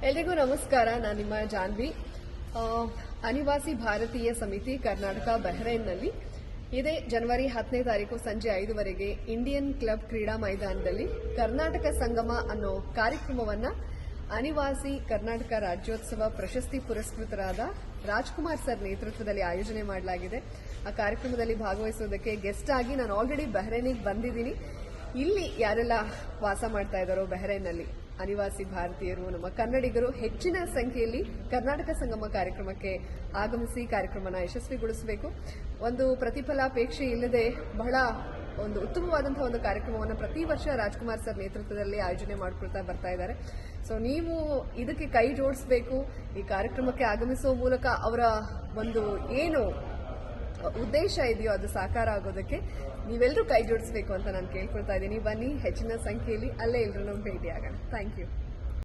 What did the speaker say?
ಎಲ್ರಿಗೂ ನಮಸ್ಕಾರ. ನಾನು ನಿಮ್ಮ ಜಾನ್ವಿ. ಅನಿವಾಸಿ ಭಾರತೀಯ ಸಮಿತಿ ಕರ್ನಾಟಕ ಬಹ್ರೈನ್ನಲ್ಲಿ ಇದೇ ಜನವರಿ 10ನೇ ತಾರೀಕು ಸಂಜೆ 5ವರೆಗೆ ಇಂಡಿಯನ್ ಕ್ಲಬ್ ಕ್ರೀಡಾ ಮೈದಾನದಲ್ಲಿ ಕರ್ನಾಟಕ ಸಂಗಮ ಅನ್ನೋ ಕಾರ್ಯಕ್ರಮವನ್ನ ಅನಿವಾಸಿ ಕರ್ನಾಟಕ ರಾಜ್ಯೋತ್ಸವ ಪ್ರಶಸ್ತಿ ಪುರಸ್ಕೃತರಾದ ರಾಜ್ಕುಮಾರ್ ಸರ್ ನೇತೃತ್ವದಲ್ಲಿ ಆಯೋಜನೆ ಮಾಡಲಾಗಿದೆ. ಆ ಕಾರ್ಯಕ್ರಮದಲ್ಲಿ ಭಾಗವಹಿಸುವುದಕ್ಕೆ ಗೆಸ್ಟ್ ಆಗಿ ನಾನು ಆಲ್ರೆಡಿ ಬಹ್ರೈನಿಗೆ ಬಂದಿದ್ದೀನಿ. ಇಲ್ಲಿ ಯಾರೆಲ್ಲ ವಾಸ ಮಾಡ್ತಾ ಇದ್ದಾರೋ ಬಹ್ರೈನ್ನಲ್ಲಿ ಅನಿವಾಸಿ ಭಾರತೀಯರು, ನಮ್ಮ ಕನ್ನಡಿಗರು ಹೆಚ್ಚಿನ ಸಂಖ್ಯೆಯಲ್ಲಿ ಕರ್ನಾಟಕ ಸಂಗಮ ಕಾರ್ಯಕ್ರಮಕ್ಕೆ ಆಗಮಿಸಿ ಕಾರ್ಯಕ್ರಮನ ಯಶಸ್ವಿಗೊಳಿಸಬೇಕು. ಒಂದು ಪ್ರತಿಫಲಾಪೇಕ್ಷೆ ಇಲ್ಲದೆ ಬಹಳ ಒಂದು ಉತ್ತಮವಾದಂತಹ ಒಂದು ಕಾರ್ಯಕ್ರಮವನ್ನು ಪ್ರತಿ ವರ್ಷ ರಾಜ್ಕುಮಾರ್ ಸರ್ ನೇತೃತ್ವದಲ್ಲಿ ಆಯೋಜನೆ ಮಾಡಿಕೊಳ್ತಾ ಬರ್ತಾ ಇದ್ದಾರೆ. ಸೊ ನೀವು ಇದಕ್ಕೆ ಕೈ ಜೋಡಿಸಬೇಕು. ಈ ಕಾರ್ಯಕ್ರಮಕ್ಕೆ ಆಗಮಿಸುವ ಮೂಲಕ ಅವರ ಒಂದು ಏನು ಉದ್ದೇಶ ಇದೆಯೋ ಅದು ಸಾಕಾರ ಆಗೋದಕ್ಕೆ ನೀವೆಲ್ಲರೂ ಕೈ ಜೋಡಿಸಬೇಕು ಅಂತ ನಾನು ಕೇಳ್ಕೊಳ್ತಾ ಇದ್ದೀನಿ. ಬನ್ನಿ, ಹೆಚ್ಚಿನ ಸಂಖ್ಯೆಯಲ್ಲಿ ಅಲ್ಲೇ ಎಲ್ಲರೂ ಭೇಟಿಯಾಗೋಣ. Thank you.